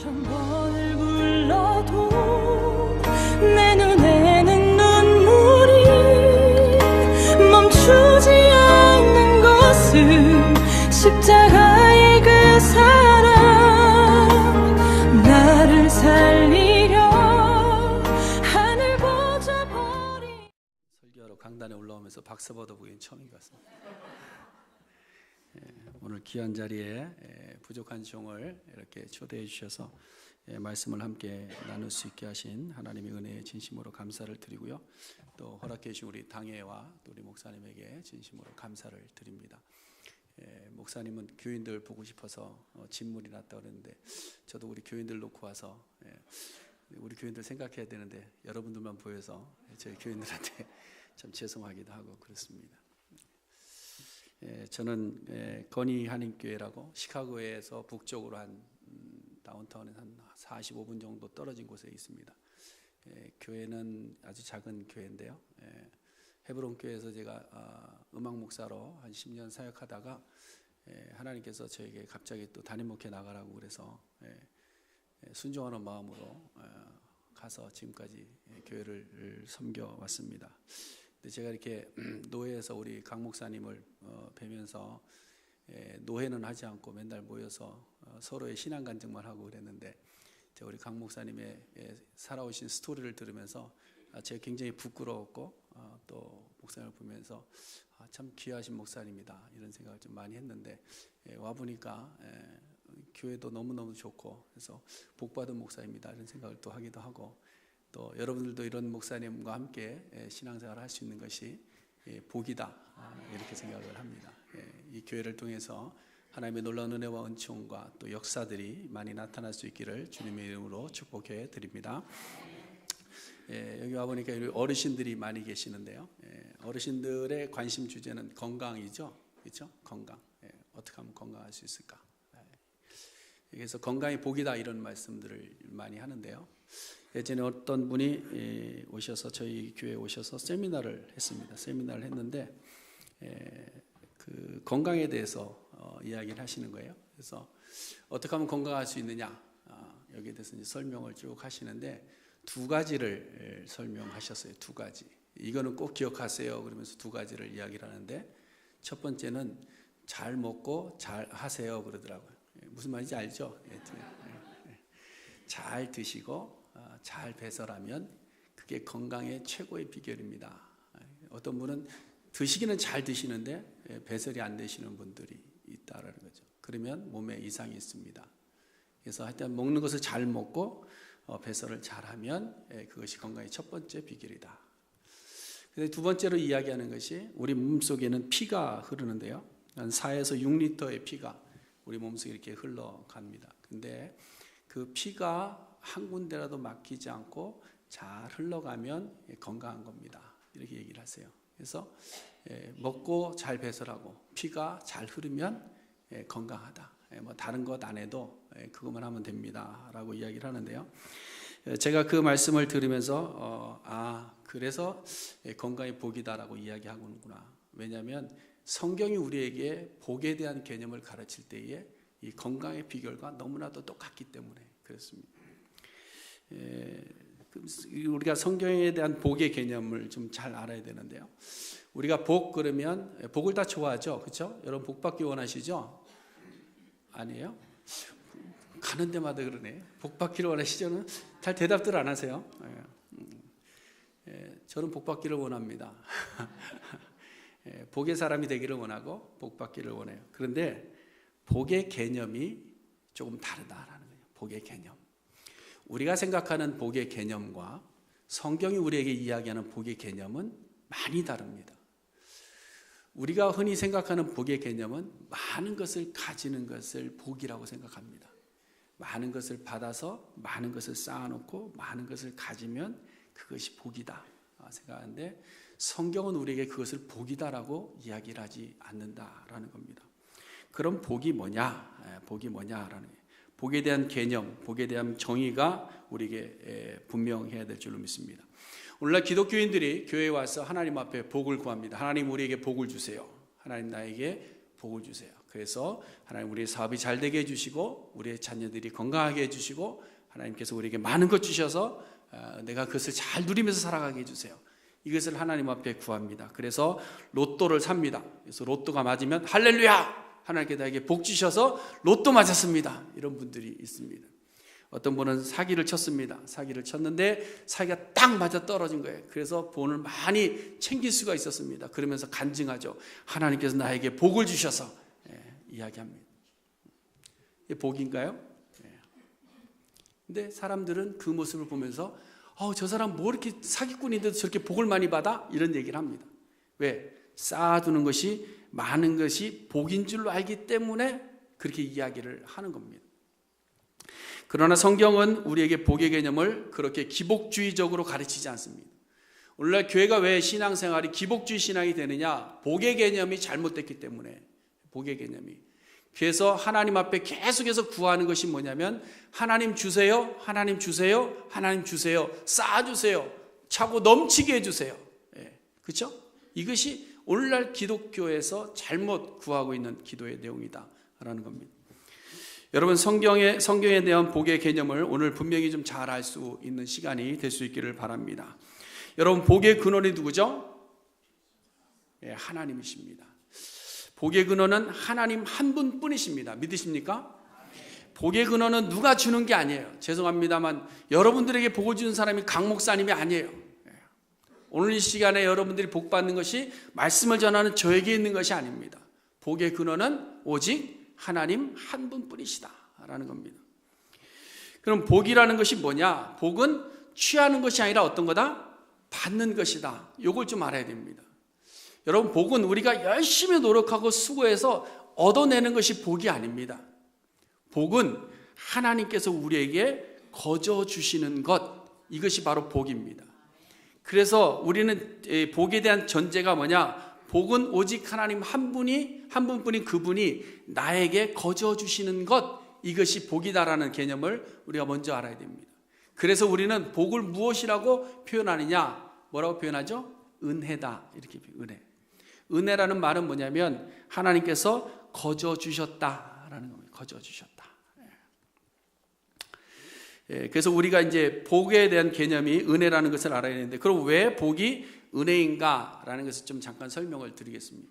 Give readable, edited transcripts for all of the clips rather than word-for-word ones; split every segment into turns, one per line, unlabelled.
천 번을 불러도 내 눈에는 눈물이 멈추지 않는 것은 십자가의 그 사랑, 나를 살리려 하늘 보자 버린.
설교하러 강단에 올라오면서 박수 받아보기엔 처음인 것 같습니다. 오늘 귀한 자리에 부족한 종을 이렇게 초대해 주셔서 말씀을 함께 나눌 수 있게 하신 하나님의 은혜에 진심으로 감사를 드리고요. 또 허락해 주신 우리 당회와 또 우리 목사님에게 진심으로 감사를 드립니다. 목사님은 교인들 보고 싶어서 진물이 났다 그랬는데, 저도 우리 교인들 놓고 와서 우리 교인들 생각해야 되는데 여러분들만 보여서 저희 교인들한테 참 죄송하기도 하고 그렇습니다. 저는 건희 한인교회라고 시카고에서 북쪽으로 한 다운타운에서 한 45분 정도 떨어진 곳에 있습니다. 교회는 아주 작은 교회인데요. 헤브론 교회에서 제가 음악 목사로 한 10년 사역하다가 하나님께서 저에게 갑자기 또 담임 목회 나가라고 그래서 순종하는 마음으로 가서 지금까지 교회를 섬겨 왔습니다. 제가 이렇게 노회에서 우리 강 목사님을 뵈면서 노회는 하지 않고 맨날 모여서 서로의 신앙 간증만 하고 그랬는데, 제가 우리 강 목사님의 살아오신 스토리를 들으면서 제가 굉장히 부끄러웠고 또 목사님을 보면서 참 귀하신 목사님이다 이런 생각을 좀 많이 했는데, 와보니까 교회도 너무너무 좋고 그래서 복받은 목사입니다 이런 생각을 또 하기도 하고, 또 여러분들도 이런 목사님과 함께 신앙생활을 할 수 있는 것이 복이다 이렇게 생각을 합니다. 이 교회를 통해서 하나님의 놀라운 은혜와 은총과 또 역사들이 많이 나타날 수 있기를 주님의 이름으로 축복해 드립니다. 여기 와보니까 어르신들이 많이 계시는데요. 어르신들의 관심 주제는 건강이죠. 그렇죠? 건강. 어떻게 하면 건강할 수 있을까? 그래서 건강이 복이다 이런 말씀들을 많이 하는데요. 예전에 어떤 분이 오셔서 저희 교회에 오셔서 세미나를 했습니다. 세미나를 했는데 그 건강에 대해서 이야기를 하시는 거예요. 그래서 어떻게 하면 건강할 수 있느냐 여기에 대해서 이제 설명을 쭉 하시는데, 두 가지를 설명하셨어요. 두 가지. 이거는 꼭 기억하세요. 그러면서 두 가지를 이야기를 하는데, 첫 번째는 잘 먹고 잘 하세요 그러더라고요. 무슨 말인지 알죠? 잘 드시고 잘 배설하면 그게 건강의 최고의 비결입니다. 어떤 분은 드시기는 잘 드시는데 배설이 안 되시는 분들이 있다라는 거죠. 그러면 몸에 이상이 있습니다. 그래서 하여튼 먹는 것을 잘 먹고 배설을 잘하면 그것이 건강의 첫 번째 비결이다. 근데 두 번째로 이야기하는 것이 우리 몸속에는 피가 흐르는데요. 한 4에서 6리터의 피가 우리 몸속에 이렇게 흘러갑니다. 근데 그 피가 한 군데라도 막히지 않고 잘 흘러가면 건강한 겁니다. 이렇게 얘기를 하세요. 그래서 먹고 잘 배설하고 피가 잘 흐르면 건강하다. 뭐 다른 것 안 해도 그것만 하면 됩니다 라고 이야기를 하는데요. 제가 그 말씀을 들으면서 그래서 건강이 복이다라고 이야기하고는구나. 왜냐하면 성경이 우리에게 복에 대한 개념을 가르칠 때에 이 건강의 비결과 너무나도 똑같기 때문에 그렇습니다. 우리가 성경에 대한 복의 개념을 좀 잘 알아야 되는데요. 우리가 복 그러면 복을 다 좋아하죠, 그렇죠? 여러분 복 받기 원하시죠? 아니에요? 가는 데마다 그러네. 복 받기를 원하시죠는 잘 대답들 안 하세요. 저는 복 받기를 원합니다. 복의 사람이 되기를 원하고 복 받기를 원해요. 그런데 복의 개념이 조금 다르다라는 거예요. 복의 개념. 우리가 생각하는 복의 개념과 성경이 우리에게 이야기하는 복의 개념은 많이 다릅니다. 우리가 흔히 생각하는 복의 개념은 많은 것을 가지는 것을 복이라고 생각합니다. 많은 것을 받아서 많은 것을 쌓아놓고 많은 것을 가지면 그것이 복이다 생각하는데, 성경은 우리에게 그것을 복이다라고 이야기를 하지 않는다라는 겁니다. 그럼 복이 뭐냐? 복이 뭐냐라는 거예요. 복에 대한 개념, 복에 대한 정의가 우리에게 분명해야 될 줄로 믿습니다. 오늘날 기독교인들이 교회에 와서 하나님 앞에 복을 구합니다. 하나님 우리에게 복을 주세요. 하나님 나에게 복을 주세요. 그래서 하나님 우리의 사업이 잘 되게 해주시고 우리의 자녀들이 건강하게 해주시고 하나님께서 우리에게 많은 것 주셔서 내가 그것을 잘 누리면서 살아가게 해주세요. 이것을 하나님 앞에 구합니다. 그래서 로또를 삽니다. 그래서 로또가 맞으면 할렐루야! 하나님께 나에게 복 주셔서 로또 맞았습니다. 이런 분들이 있습니다. 어떤 분은 사기를 쳤습니다. 사기를 쳤는데 사기가 딱 맞아 떨어진 거예요. 그래서 돈을 많이 챙길 수가 있었습니다. 그러면서 간증하죠. 하나님께서 나에게 복을 주셔서 이야기합니다. 이게 복인가요? 근데 사람들은 그 모습을 보면서 저 사람 뭐 이렇게 사기꾼인데도 저렇게 복을 많이 받아? 이런 얘기를 합니다. 왜? 쌓아두는 것이 많은 것이 복인 줄로 알기 때문에 그렇게 이야기를 하는 겁니다. 그러나 성경은 우리에게 복의 개념을 그렇게 기복주의적으로 가르치지 않습니다. 오늘날 교회가 왜 신앙생활이 기복주의 신앙이 되느냐? 복의 개념이 잘못됐기 때문에. 복의 개념이. 그래서 하나님 앞에 계속해서 구하는 것이 뭐냐면 하나님 주세요, 하나님 주세요, 하나님 주세요, 쌓아주세요, 차고 넘치게 해주세요. 그렇죠? 이것이 오늘날 기독교에서 잘못 구하고 있는 기도의 내용이다라는 겁니다. 여러분 성경에 대한 복의 개념을 오늘 분명히 좀 잘 알 수 있는 시간이 될 수 있기를 바랍니다. 여러분 복의 근원이 누구죠? 하나님이십니다. 복의 근원은 하나님 한 분뿐이십니다. 믿으십니까? 복의 근원은 누가 주는 게 아니에요. 죄송합니다만 여러분들에게 복을 주는 사람이 강 목사님이 아니에요. 오늘 이 시간에 여러분들이 복 받는 것이 말씀을 전하는 저에게 있는 것이 아닙니다. 복의 근원은 오직 하나님 한 분뿐이시다라는 겁니다. 그럼 복이라는 것이 뭐냐? 복은 취하는 것이 아니라 어떤 거다? 받는 것이다. 이걸 좀 알아야 됩니다. 여러분 복은 우리가 열심히 노력하고 수고해서 얻어내는 것이 복이 아닙니다. 복은 하나님께서 우리에게 거저 주시는 것, 이것이 바로 복입니다. 그래서 우리는 복에 대한 전제가 뭐냐? 복은 오직 하나님 한 분뿐인 그분이 나에게 거저 주시는 것, 이것이 복이다라는 개념을 우리가 먼저 알아야 됩니다. 그래서 우리는 복을 무엇이라고 표현하느냐? 뭐라고 표현하죠? 은혜다. 이렇게 은혜. 은혜라는 말은 뭐냐면 하나님께서 거저 주셨다라는 겁니다. 거저 주셨다. 그래서 우리가 이제 복에 대한 개념이 은혜라는 것을 알아야 되는데, 그럼 왜 복이 은혜인가라는 것을 좀 잠깐 설명을 드리겠습니다.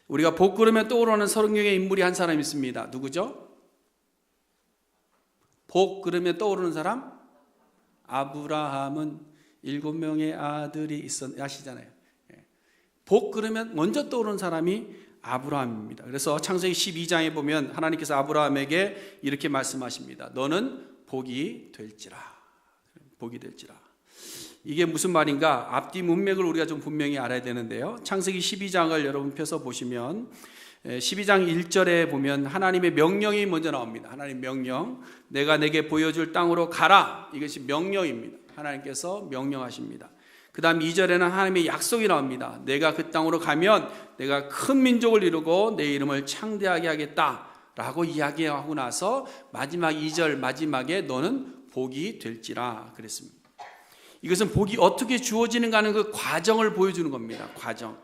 우리가 복 그러면 떠오르는 성경의 인물이 한 사람 있습니다. 누구죠? 복 그러면 떠오르는 사람? 아브라함은 7명의 아들이 아시잖아요. 복 그러면 먼저 떠오르는 사람이 아브라함입니다. 그래서 창세기 12장에 보면 하나님께서 아브라함에게 이렇게 말씀하십니다. 너는 복이 될지라. 복이 될지라. 이게 무슨 말인가? 앞뒤 문맥을 우리가 좀 분명히 알아야 되는데요. 창세기 12장을 여러분 펴서 보시면 12장 1절에 보면 하나님의 명령이 먼저 나옵니다. 하나님 명령. 내가 내게 보여줄 땅으로 가라. 이것이 명령입니다. 하나님께서 명령하십니다. 그 다음 2절에는 하나님의 약속이 나옵니다. 내가 그 땅으로 가면 내가 큰 민족을 이루고 내 이름을 창대하게 하겠다 라고 이야기하고 나서 마지막 2절 마지막에 너는 복이 될지라 그랬습니다. 이것은 복이 어떻게 주어지는가 하는 그 과정을 보여주는 겁니다. 과정.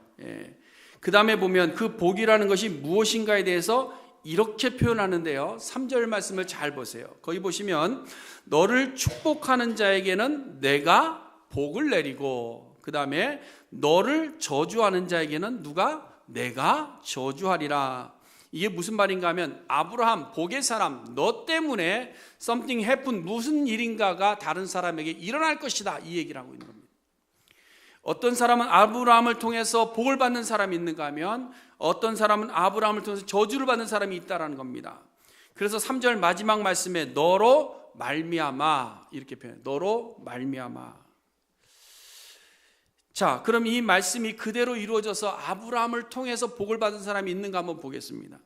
그 다음에 보면 그 복이라는 것이 무엇인가에 대해서 이렇게 표현하는데요. 3절 말씀을 잘 보세요. 거기 보시면 너를 축복하는 자에게는 내가 복을 내리고, 그 다음에 너를 저주하는 자에게는 누가? 내가 저주하리라. 이게 무슨 말인가 하면 아브라함, 복의 사람, 너 때문에 something happen, 무슨 일인가가 다른 사람에게 일어날 것이다, 이 얘기를 하고 있는 겁니다. 어떤 사람은 아브라함을 통해서 복을 받는 사람이 있는가 하면 어떤 사람은 아브라함을 통해서 저주를 받는 사람이 있다는 겁니다. 그래서 3절 마지막 말씀에 너로 말미암아 이렇게 표현해요. 너로 말미암아. 자, 그럼 이 말씀이 그대로 이루어져서 아브라함을 통해서 복을 받은 사람이 있는가 한번 보겠습니다.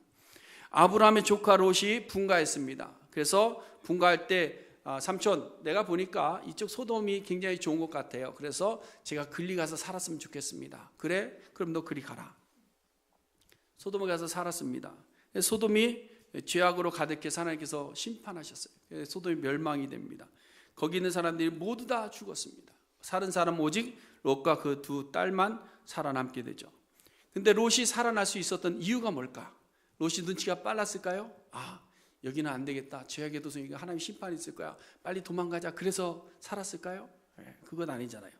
아브라함의 조카 롯이 분가했습니다. 그래서 분가할 때 삼촌, 내가 보니까 이쪽 소돔이 굉장히 좋은 것 같아요. 그래서 제가 그리 가서 살았으면 좋겠습니다. 그래? 그럼 너 그리 가라. 소돔에 가서 살았습니다. 소돔이 죄악으로 가득해서 하나님께서 심판하셨어요. 소돔이 멸망이 됩니다. 거기 있는 사람들이 모두 다 죽었습니다. 살은 사람 오직 롯과 그 두 딸만 살아남게 되죠. 근데 롯이 살아날 수 있었던 이유가 뭘까? 롯이 눈치가 빨랐을까요? 여기는 안 되겠다. 죄악의 도성이니까 하나님 심판이 있을 거야. 빨리 도망가자. 그래서 살았을까요? 그건 아니잖아요.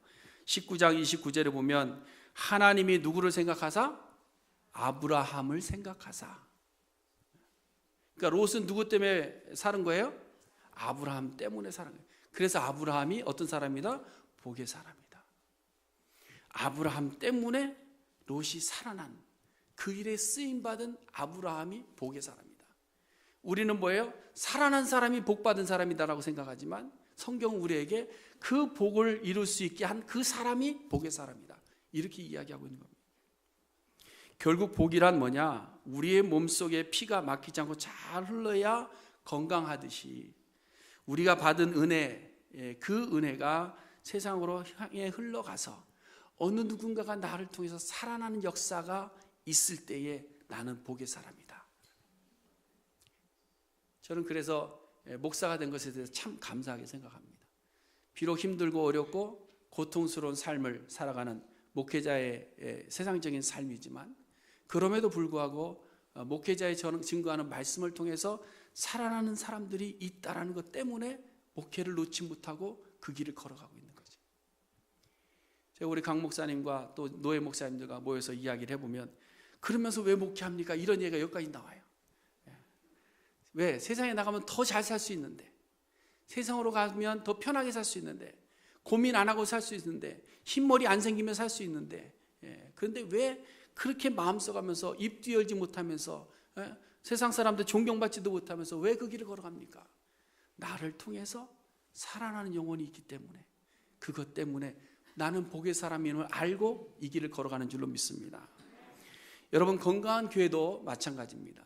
19장 29절에 보면 하나님이 누구를 생각하사? 아브라함을 생각하사. 그러니까 롯은 누구 때문에 사는 거예요? 아브라함 때문에 사는 거예요. 그래서 아브라함이 어떤 사람이다? 복의 사람이다. 아브라함 때문에 롯이 살아난, 그 일에 쓰임받은 아브라함이 복의 사람이다. 우리는 뭐예요? 살아난 사람이 복받은 사람이다라고 생각하지만 성경은 우리에게 그 복을 이룰 수 있게 한 그 사람이 복의 사람이다, 이렇게 이야기하고 있는 겁니다. 결국 복이란 뭐냐? 우리의 몸속에 피가 막히지 않고 잘 흘러야 건강하듯이 우리가 받은 은혜, 그 은혜가 세상으로 향해 흘러가서 어느 누군가가 나를 통해서 살아나는 역사가 있을 때에 나는 복의 사람이다. 저는 그래서 목사가 된 것에 대해서 참 감사하게 생각합니다. 비록 힘들고 어렵고 고통스러운 삶을 살아가는 목회자의 세상적인 삶이지만 그럼에도 불구하고 목회자의 증거하는 말씀을 통해서 살아나는 사람들이 있다라는 것 때문에 목회를 놓지 못하고 그 길을 걸어가고 있는 거죠. 제가 우리 강 목사님과 또 노예 목사님들과 모여서 이야기를 해보면 그러면서 왜 목회합니까? 이런 얘기가 여기까지 나와요. 왜? 세상에 나가면 더 잘 살 수 있는데, 세상으로 가면 더 편하게 살 수 있는데, 고민 안 하고 살 수 있는데, 흰머리 안 생기면 살 수 있는데, 그런데 왜 그렇게 마음 써가면서 입도 열지 못하면서 세상 사람들 존경받지도 못하면서 왜 그 길을 걸어갑니까? 나를 통해서 살아나는 영혼이 있기 때문에, 그것 때문에 나는 복의 사람임을 알고 이 길을 걸어가는 줄로 믿습니다. 여러분, 건강한 교회도 마찬가지입니다.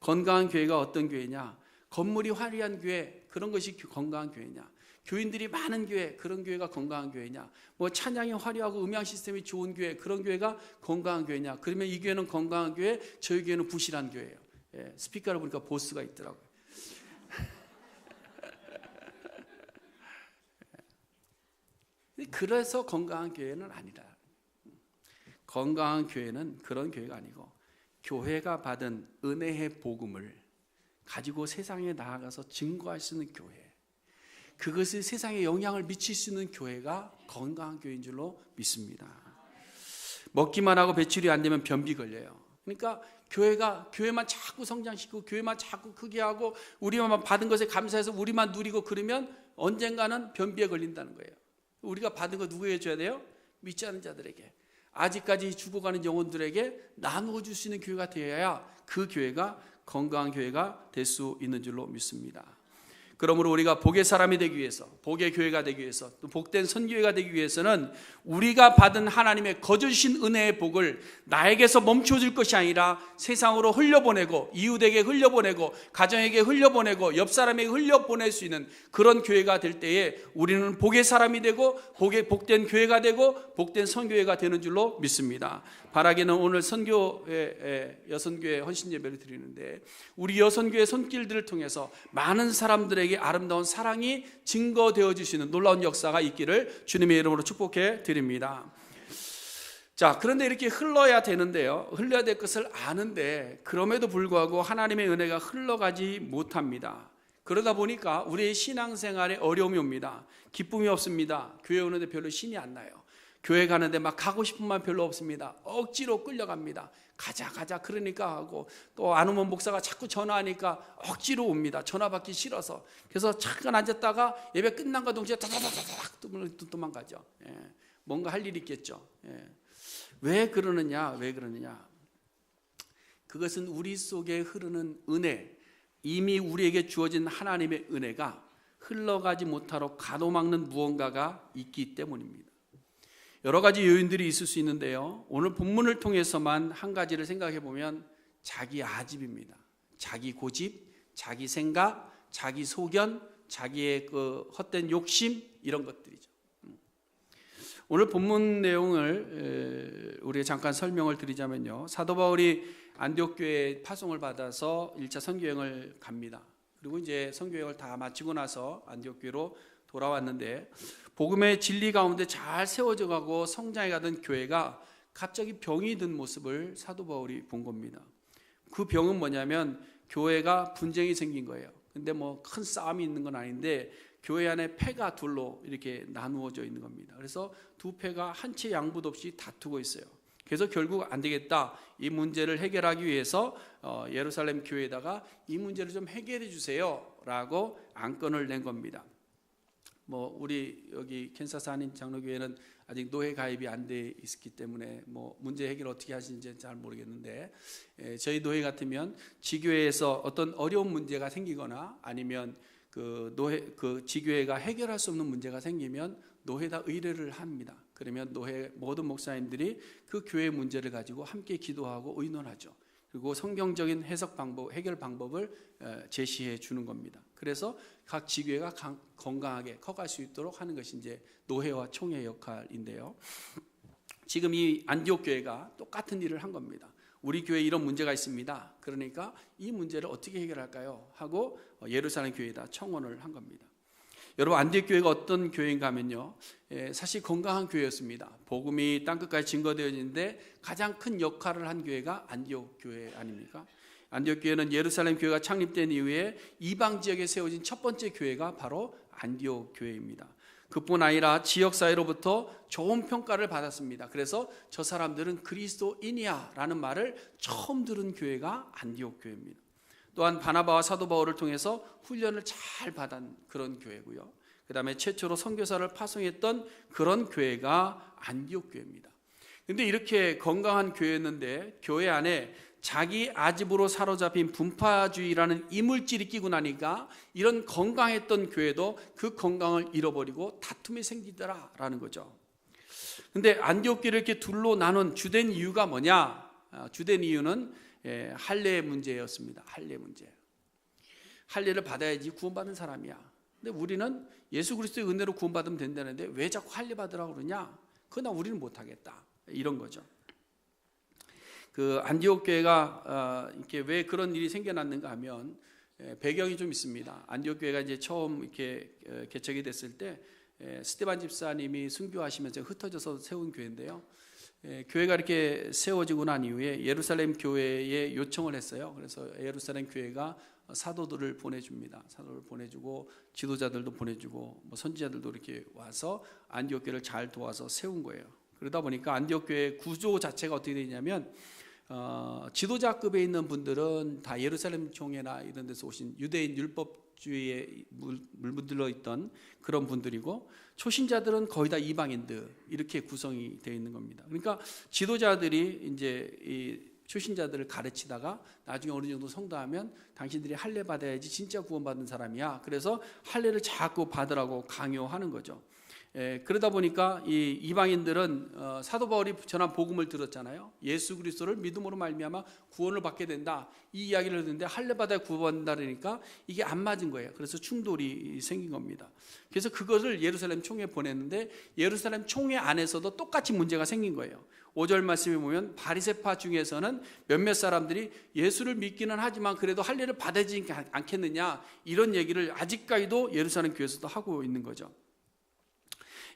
건강한 교회가 어떤 교회냐? 건물이 화려한 교회, 그런 것이 건강한 교회냐? 교인들이 많은 교회, 그런 교회가 건강한 교회냐? 뭐 찬양이 화려하고 음향 시스템이 좋은 교회, 그런 교회가 건강한 교회냐? 그러면 이 교회는 건강한 교회, 저희 교회는 부실한 교회예요. 스피커를 보니까 보스가 있더라고요. 그래서 건강한 교회는 아니다. 건강한 교회는 그런 교회가 아니고 교회가 받은 은혜의 복음을 가지고 세상에 나아가서 증거할 수 있는 교회, 그것이 세상에 영향을 미칠 수 있는 교회가 건강한 교회인 줄로 믿습니다. 먹기만 하고 배출이 안 되면 변비 걸려요. 그러니까 교회만 자꾸 성장시키고 교회만 자꾸 크게 하고 우리만 받은 것에 감사해서 우리만 누리고 그러면 언젠가는 변비에 걸린다는 거예요. 우리가 받은 거 누구에게 줘야 돼요? 믿지 않는 자들에게, 아직까지 죽어가는 영혼들에게 나누어 줄 수 있는 교회가 되어야 그 교회가 건강한 교회가 될 수 있는 줄로 믿습니다. 그러므로 우리가 복의 사람이 되기 위해서, 복의 교회가 되기 위해서, 또 복된 선교회가 되기 위해서는 우리가 받은 하나님의 거저주신 은혜의 복을 나에게서 멈춰줄 것이 아니라 세상으로 흘려보내고, 이웃에게 흘려보내고, 가정에게 흘려보내고, 옆 사람에게 흘려보낼 수 있는 그런 교회가 될 때에 우리는 복의 사람이 되고 복된 교회가 되고 복된 선교회가 되는 줄로 믿습니다. 바라기는 오늘 선교회, 여선교회 헌신예배를 드리는데 우리 여선교회 손길들을 통해서 많은 사람들에게 아름다운 사랑이 증거되어 주시는 놀라운 역사가 있기를 주님의 이름으로 축복해 드립니다. 자, 그런데 이렇게 흘러야 되는데요, 흘러야 될 것을 아는데 그럼에도 불구하고 하나님의 은혜가 흘러가지 못합니다. 그러다 보니까 우리의 신앙생활에 어려움이 옵니다. 기쁨이 없습니다. 교회 오는데 별로 신이 안 나요. 교회 가는데 막 가고 싶은 마음 별로 없습니다. 억지로 끌려갑니다. 가자 그러니까 하고, 또 안 오면 목사가 자꾸 전화하니까 억지로 옵니다. 전화 받기 싫어서. 그래서 잠깐 앉았다가 예배 끝난과 동시에 다다다닥 도망가죠. 뭔가 할 일이 있겠죠. 왜 그러느냐? 그것은 우리 속에 흐르는 은혜, 이미 우리에게 주어진 하나님의 은혜가 흘러가지 못하도록 가로막는 무언가가 있기 때문입니다. 여러 가지 요인들이 있을 수 있는데요, 오늘 본문을 통해서만 한 가지를 생각해 보면 자기 아집입니다. 자기 고집, 자기 생각, 자기 소견, 자기의 그 헛된 욕심, 이런 것들이죠. 오늘 본문 내용을 우리가 잠깐 설명을 드리자면요, 사도 바울이 안디옥 교회에 파송을 받아서 1차 선교여행을 갑니다. 그리고 이제 선교여행을 다 마치고 나서 안디옥 교회로 돌아왔는데 복음의 진리 가운데 잘 세워져 가고 성장해 가던 교회가 갑자기 병이 든 모습을 사도 바울이 본 겁니다. 그 병은 뭐냐면 교회가 분쟁이 생긴 거예요. 근데 뭐 큰 싸움이 있는 건 아닌데 교회 안에 패가 둘로 이렇게 나누어져 있는 겁니다. 그래서 두 패가 한 채 양보도 없이 다투고 있어요. 그래서 결국 안 되겠다, 이 문제를 해결하기 위해서 예루살렘 교회에다가 이 문제를 좀 해결해 주세요 라고 안건을 낸 겁니다. 뭐 우리 여기 캔사스 한인 장로교회는 아직 노회 가입이 안 돼 있기 때문에 뭐 문제 해결 어떻게 하시는지 잘 모르겠는데, 저희 노회 같으면 지교회에서 어떤 어려운 문제가 생기거나 아니면 그 지교회가 해결할 수 없는 문제가 생기면 노회에다 의뢰를 합니다. 그러면 노회 모든 목사님들이 그 교회 문제를 가지고 함께 기도하고 의논하죠. 그리고 성경적인 해석 방법, 해결 방법을 제시해 주는 겁니다. 그래서 각 지교회가 건강하게 커갈 수 있도록 하는 것이 이제 노회와 총회의 역할인데요. 지금 이 안디옥 교회가 똑같은 일을 한 겁니다. 우리 교회에 이런 문제가 있습니다. 그러니까 이 문제를 어떻게 해결할까요? 하고 예루살렘 교회에다 청원을 한 겁니다. 여러분, 안디옥 교회가 어떤 교회인가 하면요, 사실 건강한 교회였습니다. 복음이 땅끝까지 증거되어지는데 가장 큰 역할을 한 교회가 안디옥 교회 아닙니까? 안디옥 교회는 예루살렘 교회가 창립된 이후에 이방 지역에 세워진 첫 번째 교회가 바로 안디옥 교회입니다. 그뿐 아니라 지역사회로부터 좋은 평가를 받았습니다. 그래서 저 사람들은 그리스도인이야 라는 말을 처음 들은 교회가 안디옥 교회입니다. 또한 바나바와 사도 바울을 통해서 훈련을 잘 받은 그런 교회고요. 그 다음에 최초로 선교사를 파송했던 그런 교회가 안디옥 교회입니다. 그런데 이렇게 건강한 교회였는데 교회 안에 자기 아집으로 사로잡힌 분파주의라는 이물질이 끼고 나니까 이런 건강했던 교회도 그 건강을 잃어버리고 다툼이 생기더라라는 거죠. 그런데 안디옥 교회를 이렇게 둘로 나눈 주된 이유가 뭐냐? 주된 이유는 할례 문제였습니다. 할례 문제. 할례를 받아야지 구원받는 사람이야. 근데 우리는 예수 그리스도의 은혜로 구원받으면 된다는데 왜 자꾸 할례 받으라고 그러냐? 그러나 우리는 못하겠다. 이런 거죠. 그 안디옥 교회가 이렇게 왜 그런 일이 생겨났는가 하면 배경이 좀 있습니다. 안디옥 교회가 이제 처음 이렇게 개척이 됐을 때 스데반 집사님이 순교하시면서 흩어져서 세운 교회인데요. 교회가 이렇게 세워지고 난 이후에 예루살렘 교회에 요청을 했어요. 그래서 예루살렘 교회가 사도들을 보내줍니다. 사도를 보내주고 지도자들도 보내주고 뭐 선지자들도 이렇게 와서 안디옥 교회를 잘 도와서 세운 거예요. 그러다 보니까 안디옥 교회 구조 자체가 어떻게 되냐면 지도자급에 있는 분들은 다 예루살렘 총회나 이런 데서 오신 유대인 율법주의에 물들어 있던 그런 분들이고, 초신자들은 거의 다 이방인들, 이렇게 구성이 되어 있는 겁니다. 그러니까 지도자들이 이제 이 초신자들을 가르치다가 나중에 어느 정도 성도하면 당신들이 할례 받아야지 진짜 구원받는 사람이야. 그래서 할례를 자꾸 받으라고 강요하는 거죠. 그러다 보니까 이 이방인들은 사도 바울이 전한 복음을 들었잖아요. 예수 그리스도를 믿음으로 말미암아 구원을 받게 된다, 이 이야기를 듣는데 할례 받아야 구원받는다 그러니까 이게 안 맞은 거예요. 그래서 충돌이 생긴 겁니다. 그래서 그것을 예루살렘 총회에 보냈는데 예루살렘 총회 안에서도 똑같이 문제가 생긴 거예요. 5절 말씀에 보면 바리새파 중에서는 몇몇 사람들이 예수를 믿기는 하지만 그래도 할례를 받아야지 않겠느냐, 이런 얘기를 아직까지도 예루살렘 교회에서도 하고 있는 거죠.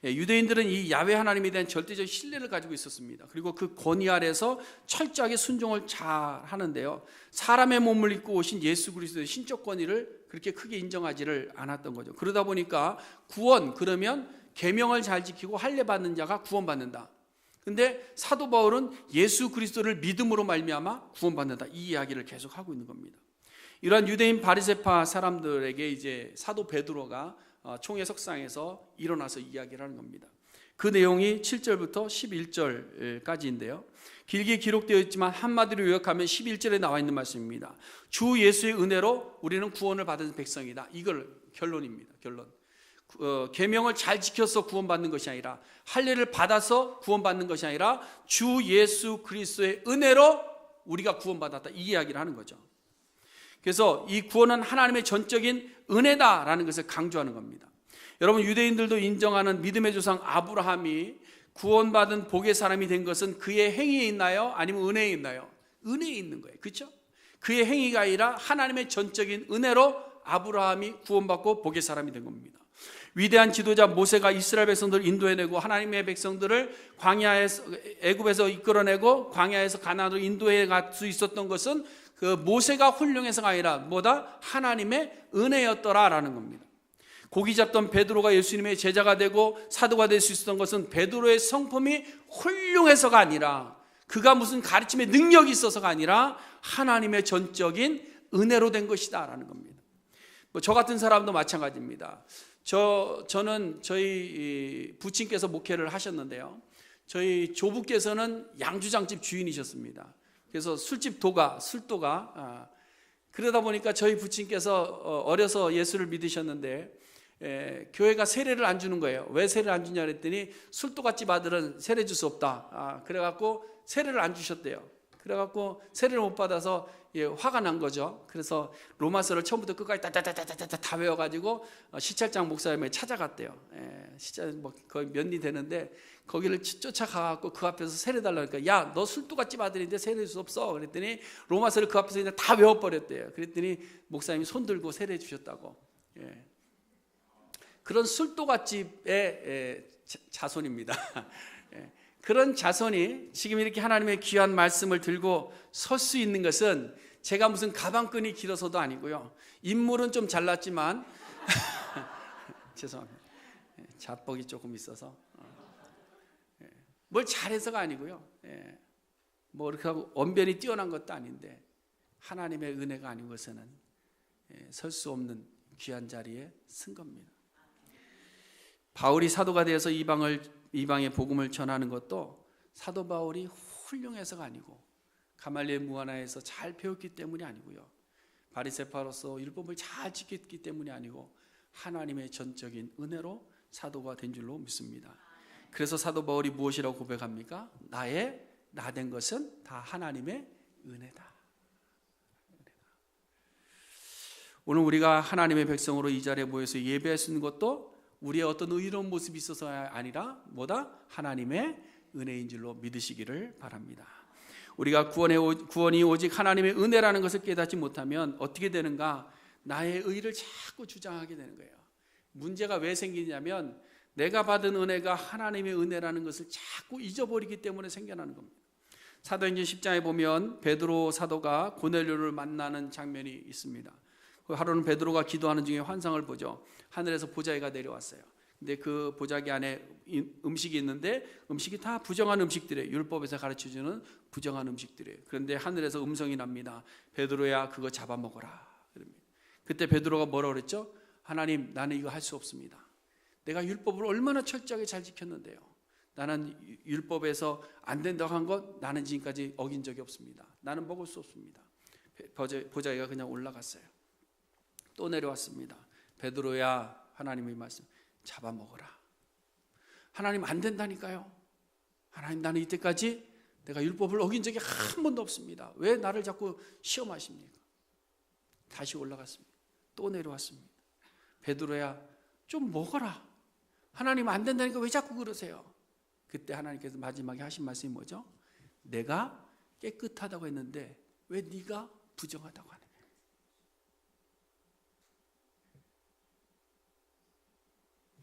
유대인들은 이 야훼 하나님에 대한 절대적 신뢰를 가지고 있었습니다. 그리고 그 권위 아래서 철저하게 순종을 잘 하는데요, 사람의 몸을 입고 오신 예수 그리스도의 신적 권위를 그렇게 크게 인정하지를 않았던 거죠. 그러다 보니까 구원, 그러면 계명을 잘 지키고 할례 받는 자가 구원받는다. 근데 사도 바울은 예수 그리스도를 믿음으로 말미암아 구원받는다, 이 이야기를 계속 하고 있는 겁니다. 이러한 유대인 바리새파 사람들에게 이제 사도 베드로가 총회 석상에서 일어나서 이야기를 하는 겁니다. 그 내용이 7절부터 11절까지인데요. 길게 기록되어 있지만 한마디로 요약하면 11절에 나와 있는 말씀입니다. 주 예수의 은혜로 우리는 구원을 받은 백성이다. 이걸 결론입니다. 결론. 계명을 잘 지켜서 구원받는 것이 아니라, 할례를 받아서 구원받는 것이 아니라 주 예수 그리스도의 은혜로 우리가 구원받았다, 이 이야기를 하는 거죠. 그래서 이 구원은 하나님의 전적인 은혜다라는 것을 강조하는 겁니다. 여러분, 유대인들도 인정하는 믿음의 조상 아브라함이 구원받은 복의 사람이 된 것은 그의 행위에 있나요? 아니면 은혜에 있나요? 은혜에 있는 거예요. 그렇죠? 그의 행위가 아니라 하나님의 전적인 은혜로 아브라함이 구원받고 복의 사람이 된 겁니다. 위대한 지도자 모세가 이스라엘 백성들을 인도해내고 하나님의 백성들을 광야에서 애굽에서 이끌어내고 광야에서 가나안으로 인도해 갈 수 있었던 것은 그 모세가 훌륭해서가 아니라 뭐다? 하나님의 은혜였더라라는 겁니다. 고기 잡던 베드로가 예수님의 제자가 되고 사도가 될 수 있었던 것은 베드로의 성품이 훌륭해서가 아니라 그가 무슨 가르침의 능력이 있어서가 아니라 하나님의 전적인 은혜로 된 것이다라는 겁니다. 저 같은 사람도 마찬가지입니다. 저는 저희 부친께서 목회를 하셨는데요. 저희 조부께서는 양주장집 주인이셨습니다. 그래서 술도가 그러다 보니까 저희 부친께서 어려서 예수를 믿으셨는데 교회가 세례를 안 주는 거예요. 왜 세례를 안 주냐 그랬더니 술도가집 아들은 세례 줄 수 없다. 그래갖고 세례를 안 주셨대요. 그래갖고 세례를 못 받아서 화가 난 거죠. 그래서 로마서를 처음부터 끝까지 다 외워가지고 시찰장 목사님을 찾아갔대요. 시찰 거의 몇 리 되는데 거기를 쫓아가갖고 그 앞에서 세례 달라니까 야, 너 술도가집 아들인데 세례 줄 수 없어. 그랬더니 로마서를 그 앞에서 그냥 다 외워버렸대요. 그랬더니 목사님이 손 들고 세례 주셨다고. 그런 술도가집의 자손입니다. 그런 자손이 지금 이렇게 하나님의 귀한 말씀을 들고 설 수 있는 것은 제가 무슨 가방끈이 길어서도 아니고요. 인물은 좀 잘났지만 죄송합니다. 자뻑이 조금 있어서 뭘 잘해서가 아니고요. 뭐 이렇게 하고 언변이 뛰어난 것도 아닌데 하나님의 은혜가 아닌 것에는 설 수 없는 귀한 자리에 쓴 겁니다. 바울이 사도가 되어서 이방의 복음을 전하는 것도 사도 바울이 훌륭해서가 아니고 가말리엘 무하나에서 잘 배웠기 때문이 아니고요. 바리새파로서 율법을 잘 지켰기 때문이 아니고 하나님의 전적인 은혜로 사도가 된 줄로 믿습니다. 그래서 사도 바울이 무엇이라고 고백합니까? 나 된 것은 다 하나님의 은혜다. 오늘 우리가 하나님의 백성으로 이 자리에 모여서 예배할 수 있는 것도 우리의 어떤 의로운 모습이 있어서 아니라 뭐다? 하나님의 은혜인 줄로 믿으시기를 바랍니다. 우리가 구원이 오직 하나님의 은혜라는 것을 깨닫지 못하면 어떻게 되는가? 나의 의를 자꾸 주장하게 되는 거예요. 문제가 왜 생기냐면 내가 받은 은혜가 하나님의 은혜라는 것을 자꾸 잊어버리기 때문에 생겨나는 겁니다. 사도행전 10장에 보면 베드로 사도가 고넬료를 만나는 장면이 있습니다. 하루는 베드로가 기도하는 중에 환상을 보죠. 하늘에서 보자기가 내려왔어요. 근데 그 보자기 안에 음식이 있는데 음식이 다 부정한 음식들이에요. 율법에서 가르쳐주는 부정한 음식들이에요. 그런데 하늘에서 음성이 납니다. 베드로야, 그거 잡아먹어라. 그때 베드로가 뭐라고 그랬죠? 하나님, 나는 이거 할 수 없습니다. 내가 율법을 얼마나 철저하게 잘 지켰는데요. 나는 율법에서 안 된다고 한 것 나는 지금까지 어긴 적이 없습니다. 나는 먹을 수 없습니다. 보자기가 그냥 올라갔어요. 또 내려왔습니다. 베드로야, 하나님의 말씀 잡아먹어라. 하나님, 안 된다니까요. 하나님, 나는 이때까지 내가 율법을 어긴 적이 한 번도 없습니다. 왜 나를 자꾸 시험하십니까? 다시 올라갔습니다. 또 내려왔습니다. 베드로야, 좀 먹어라. 하나님, 안 된다니까 왜 자꾸 그러세요? 그때 하나님께서 마지막에 하신 말씀이 뭐죠? 내가 깨끗하다고 했는데 왜 네가 부정하다고 하느냐.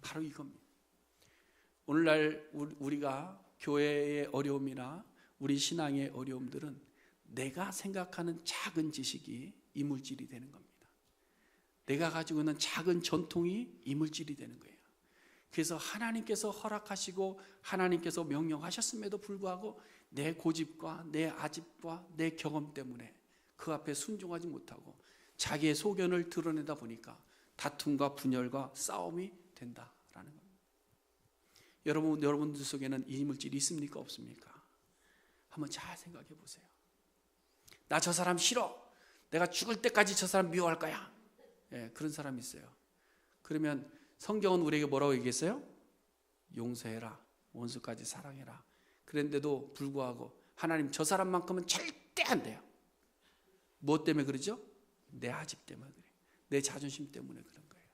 바로 이겁니다. 오늘날 우리가 교회의 어려움이나 우리 신앙의 어려움들은 내가 생각하는 작은 지식이 이물질이 되는 겁니다. 내가 가지고 있는 작은 전통이 이물질이 되는 거예요. 그래서 하나님께서 허락하시고 하나님께서 명령하셨음에도 불구하고 내 고집과 내 아집과 내 경험 때문에 그 앞에 순종하지 못하고 자기의 소견을 드러내다 보니까 다툼과 분열과 싸움이 된다라는 겁니다. 여러분들 속에는 이물질이 있습니까? 없습니까? 한번 잘 생각해 보세요. 나 저 사람 싫어. 내가 죽을 때까지 저 사람 미워할 거야. 그런 사람이 있어요. 그러면 성경은 우리에게 뭐라고 얘기했어요? 용서해라. 원수까지 사랑해라. 그런데도 불구하고 하나님 저 사람만큼은 절대 안 돼요. 무엇 때문에 그러죠? 내 아집 때문에 그래요. 내 자존심 때문에 그런 거예요.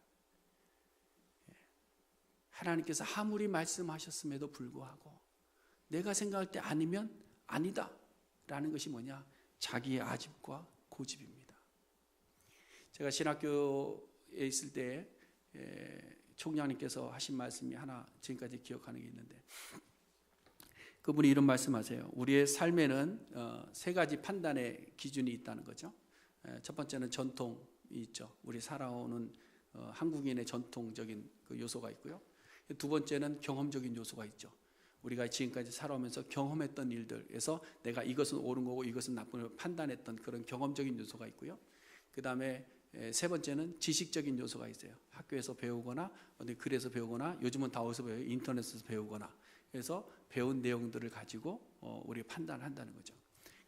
하나님께서 아무리 말씀하셨음에도 불구하고 내가 생각할 때 아니면 아니다 라는 것이 뭐냐? 자기의 아집과 고집입니다. 제가 신학교에 있을 때 총장님께서 하신 말씀이 하나 지금까지 기억하는 게 있는데, 그분이 이런 말씀하세요. 우리의 삶에는 세 가지 판단의 기준이 있다는 거죠. 첫 번째는 전통이 있죠. 우리 살아오는 한국인의 전통적인 그 요소가 있고요. 두 번째는 경험적인 요소가 있죠. 우리가 지금까지 살아오면서 경험했던 일들에서 내가 이것은 옳은 거고 이것은 나쁜 거고 판단했던 그런 경험적인 요소가 있고요. 그 다음에 세 번째는 지식적인 요소가 있어요. 학교에서 배우거나 어디 글에서 배우거나, 요즘은 다 어디서 배워요? 인터넷에서 배우거나. 그래서 배운 내용들을 가지고 우리가 판단을 한다는 거죠.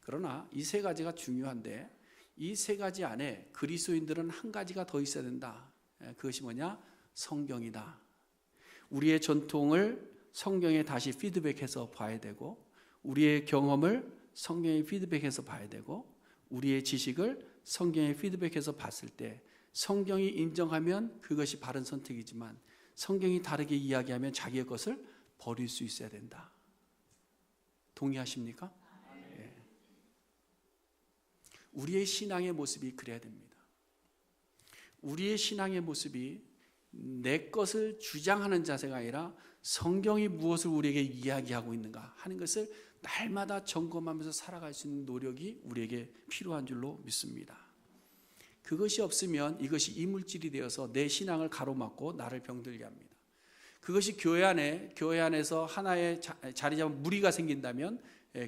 그러나 이 세 가지가 중요한데, 이 세 가지 안에 그리스도인들은 한 가지가 더 있어야 된다. 그것이 뭐냐? 성경이다. 우리의 전통을 성경에 다시 피드백해서 봐야 되고, 우리의 경험을 성경에 피드백해서 봐야 되고, 우리의 지식을 성경에 피드백해서 봤을 때 성경이 인정하면 그것이 바른 선택이지만, 성경이 다르게 이야기하면 자기의 것을 버릴 수 있어야 된다. 동의하십니까? 네. 우리의 신앙의 모습이 그래야 됩니다. 우리의 신앙의 모습이 내 것을 주장하는 자세가 아니라 성경이 무엇을 우리에게 이야기하고 있는가 하는 것을 날마다 점검하면서 살아갈 수 있는 노력이 우리에게 필요한 줄로 믿습니다. 그것이 없으면 이것이 이물질이 되어서 내 신앙을 가로막고 나를 병들게 합니다. 그것이 교회 안에서 하나의 자리 잡은 무리가 생긴다면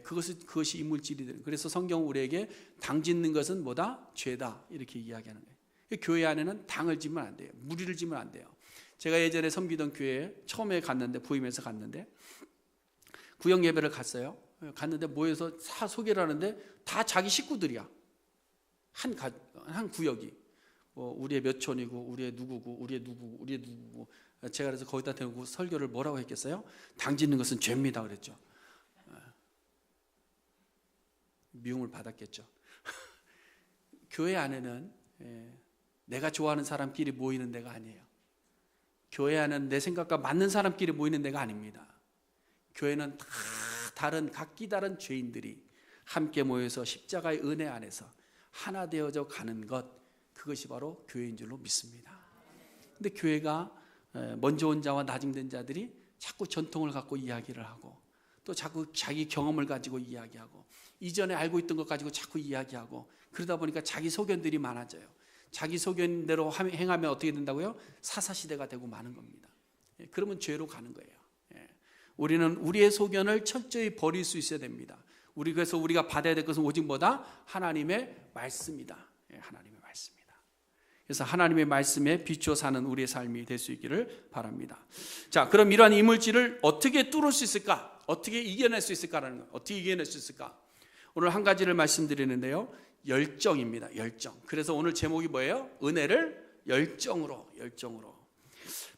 그것이 이물질이 되는. 그래서 성경은 우리에게 당 짓는 것은 뭐다? 죄다, 이렇게 이야기하는 거예요. 교회 안에는 당을 지면 안 돼요. 무리를 지면 안 돼요. 제가 예전에 섬기던 교회에 처음에 갔는데, 부임해서 갔는데 구역 예배를 갔어요. 갔는데 모여서 다 소개를 하는데 다 자기 식구들이야. 한 구역이 우리의 몇 촌이고 우리의 누구고 우리의 누구고. 제가 그래서 거기다 대고 설교를 뭐라고 했겠어요? 당 짓는 것은 죄입니다 그랬죠. 미움을 받았겠죠. 교회 안에는 내가 좋아하는 사람끼리 모이는 데가 아니에요. 교회 안은 내 생각과 맞는 사람끼리 모이는 데가 아닙니다. 교회는 다 다른, 각기 다른 죄인들이 함께 모여서 십자가의 은혜 안에서 하나 되어져 가는 것, 그것이 바로 교회인 줄로 믿습니다. 근데 교회가 먼저 온 자와 나중된 자들이 자꾸 전통을 갖고 이야기를 하고, 또 자꾸 자기 경험을 가지고 이야기하고, 이전에 알고 있던 것 가지고 자꾸 이야기하고, 그러다 보니까 자기 소견들이 많아져요. 자기 소견대로 행하면 어떻게 된다고요? 사사시대가 되고 마는 겁니다. 그러면 죄로 가는 거예요. 우리는 우리의 소견을 철저히 버릴 수 있어야 됩니다. 그래서 우리가 받아야 될 것은 오직 뭐다? 하나님의 말씀이다. 하나님의 말씀이다. 그래서 하나님의 말씀에 비추어 사는 우리의 삶이 될 수 있기를 바랍니다. 자, 그럼 이러한 이물질을 어떻게 뚫을 수 있을까? 어떻게 이겨낼 수 있을까라는 거. 어떻게 이겨낼 수 있을까? 오늘 한 가지를 말씀드리는데요. 열정입니다. 열정. 그래서 오늘 제목이 뭐예요? 은혜를 열정으로.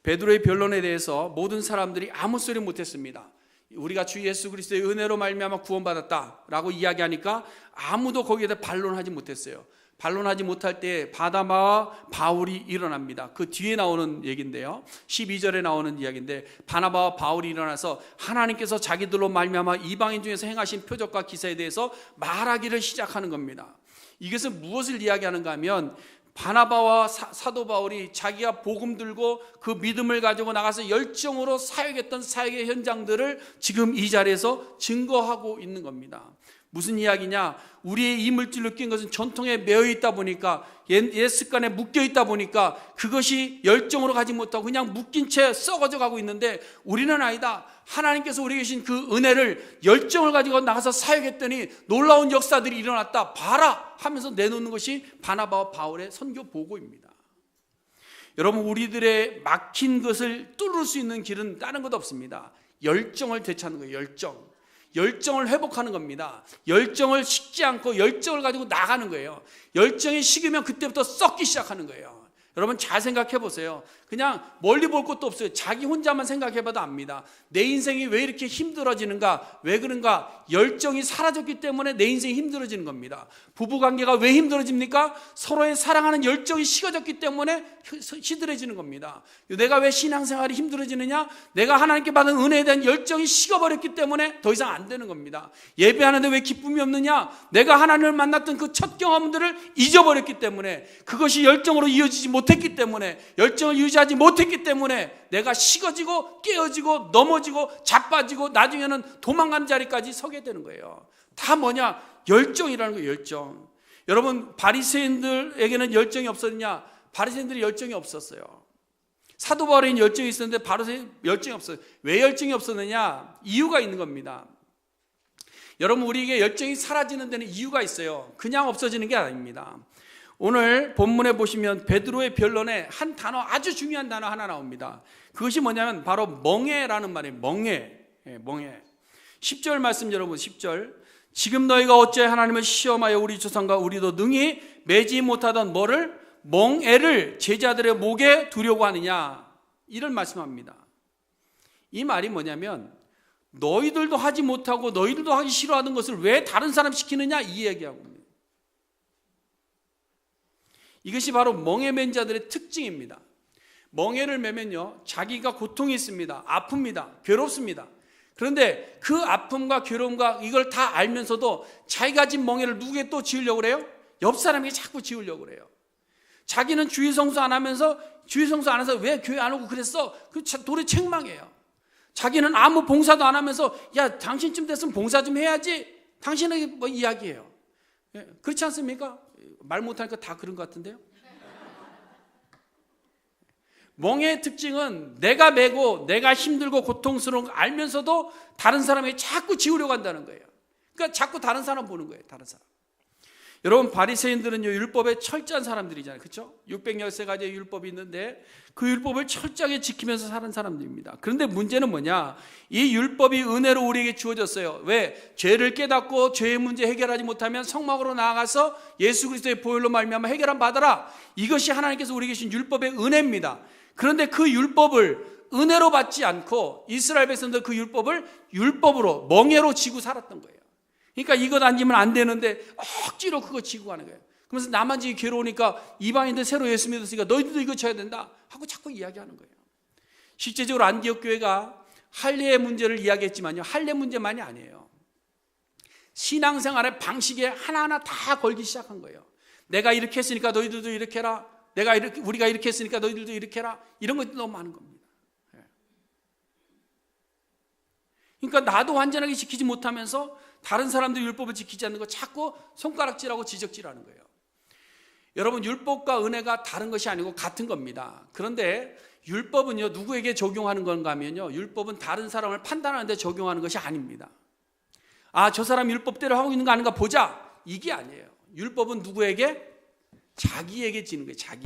베드로의 변론에 대해서 모든 사람들이 아무 소리 못했습니다. 우리가 주 예수 그리스도의 은혜로 말미암아 구원받았다라고 이야기하니까 아무도 거기에 대해 반론하지 못했어요. 반론하지 못할 때 바나바와 바울이 일어납니다. 그 뒤에 나오는 얘기인데요, 12절에 나오는 이야기인데, 바나바와 바울이 일어나서 하나님께서 자기들로 말미암아 이방인 중에서 행하신 표적과 기사에 대해서 말하기를 시작하는 겁니다. 이것은 무엇을 이야기하는가 하면, 바나바와 사도 바울이 자기가 복음 들고 그 믿음을 가지고 나가서 열정으로 사역했던 사역의 현장들을 지금 이 자리에서 증거하고 있는 겁니다. 무슨 이야기냐? 우리의 이물질로 낀 것은 전통에 매여 있다 보니까, 옛 습관에 묶여 있다 보니까 그것이 열정으로 가지 못하고 그냥 묶인 채 썩어져 가고 있는데, 우리는 아니다. 하나님께서 우리에게 주신 그 은혜를 열정을 가지고 나가서 사역했더니 놀라운 역사들이 일어났다. 봐라! 하면서 내놓는 것이 바나바와 바울의 선교 보고입니다. 여러분, 우리들의 막힌 것을 뚫을 수 있는 길은 다른 것 없습니다. 열정을 되찾는 거예요. 열정을 회복하는 겁니다. 열정을 식지 않고 열정을 가지고 나가는 거예요. 열정이 식으면 그때부터 썩기 시작하는 거예요. 여러분 잘 생각해 보세요. 그냥 멀리 볼 것도 없어요. 자기 혼자만 생각해봐도 압니다. 내 인생이 왜 이렇게 힘들어지는가? 왜 그런가? 열정이 사라졌기 때문에 내 인생이 힘들어지는 겁니다. 부부관계가 왜 힘들어집니까? 서로의 사랑하는 열정이 식어졌기 때문에 시들해지는 겁니다. 내가 왜 신앙생활이 힘들어지느냐? 내가 하나님께 받은 은혜에 대한 열정이 식어버렸기 때문에 더 이상 안 되는 겁니다. 예배하는데 왜 기쁨이 없느냐? 내가 하나님을 만났던 그 첫 경험들을 잊어버렸기 때문에, 그것이 열정으로 이어지지 못했기 때문에, 열정을 유지하지 못했기 때문에 내가 식어지고 깨어지고 넘어지고 자빠지고 나중에는 도망가는 자리까지 서게 되는 거예요. 다 뭐냐? 열정이라는 거예요. 열정. 여러분, 바리새인들에게는 열정이 없었느냐? 바리새인들이 열정이 없었어요. 사도 바울에게는 열정이 있었는데 바리새인 열정이 없어요. 왜 열정이 없었느냐? 이유가 있는 겁니다. 여러분, 우리에게 열정이 사라지는 데는 이유가 있어요. 그냥 없어지는 게 아닙니다. 오늘 본문에 보시면 베드로의 변론에 한 단어, 아주 중요한 단어 하나 나옵니다. 그것이 뭐냐면 바로 멍해라는 말이에요. 멍해. 10절 말씀 여러분, 10절. 지금 너희가 어찌 하나님을 시험하여 우리 조상과 우리도 능히 매지 못하던 뭐를? 멍에를 제자들의 목에 두려고 하느냐, 이런 말씀합니다. 이 말이 뭐냐면 너희들도 하지 못하고 너희들도 하기 싫어하는 것을 왜 다른 사람 시키느냐, 이 얘기하고 있습니다. 이것이 바로 멍에 맨 자들의 특징입니다. 멍에를 매면요, 자기가 고통이 있습니다. 아픕니다. 괴롭습니다. 그런데 그 아픔과 괴로움과 이걸 다 알면서도 자기가 진 멍에를 누구에게 또 지으려고 그래요? 옆 사람에게 자꾸 지으려고 그래요. 자기는 주일 성수 안 하면서, 주일 성수 안 해서 왜 교회 안 오고 그랬어? 그 도리 책망해요. 자기는 아무 봉사도 안 하면서, 야, 당신쯤 됐으면 봉사 좀 해야지, 당신에게 뭐 이야기해요. 그렇지 않습니까? 말 못하니까 다 그런 것 같은데요. 멍해의 특징은 내가 매고 내가 힘들고 고통스러운 거 알면서도 다른 사람에게 자꾸 지우려고 한다는 거예요. 그러니까 자꾸 다른 사람 보는 거예요. 다른 사람. 여러분, 바리새인들은요, 율법에 철저한 사람들이잖아요. 그렇죠? 613가지의 율법이 있는데 그 율법을 철저하게 지키면서 사는 사람들입니다. 그런데 문제는 뭐냐? 이 율법이 은혜로 우리에게 주어졌어요. 왜? 죄를 깨닫고 죄의 문제 해결하지 못하면 성막으로 나아가서 예수 그리스도의 보혈로 말미암아 해결함 받아라. 이것이 하나님께서 우리에게 주신 율법의 은혜입니다. 그런데 그 율법을 은혜로 받지 않고 이스라엘 백성들 그 율법을 율법으로 멍해로 지고 살았던 거예요. 그러니까 이것 안 지면 안 되는데 억지로 그거 지고 가는 거예요. 그러면서 나만 지기 괴로우니까 이방인들 새로 예수 믿었으니까 너희들도 이거 져야 된다 하고 자꾸 이야기하는 거예요. 실제적으로 안디옥 교회가 할례의 문제를 이야기했지만요, 할례 문제만이 아니에요. 신앙생활의 방식에 하나하나 다 걸기 시작한 거예요. 내가 이렇게 했으니까 너희들도 이렇게 해라. 우리가 이렇게 했으니까 너희들도 이렇게 해라. 이런 것도 너무 많은 겁니다. 그러니까 나도 완전하게 지키지 못하면서 다른 사람들이 율법을 지키지 않는 거 자꾸 손가락질하고 지적질하는 거예요. 여러분, 율법과 은혜가 다른 것이 아니고 같은 겁니다. 그런데 율법은요, 누구에게 적용하는 건가 하면요, 율법은 다른 사람을 판단하는 데 적용하는 것이 아닙니다. 아, 저 사람 율법대로 하고 있는 거 아닌가 보자, 이게 아니에요. 율법은 누구에게? 자기에게 지는 거예요. 자기.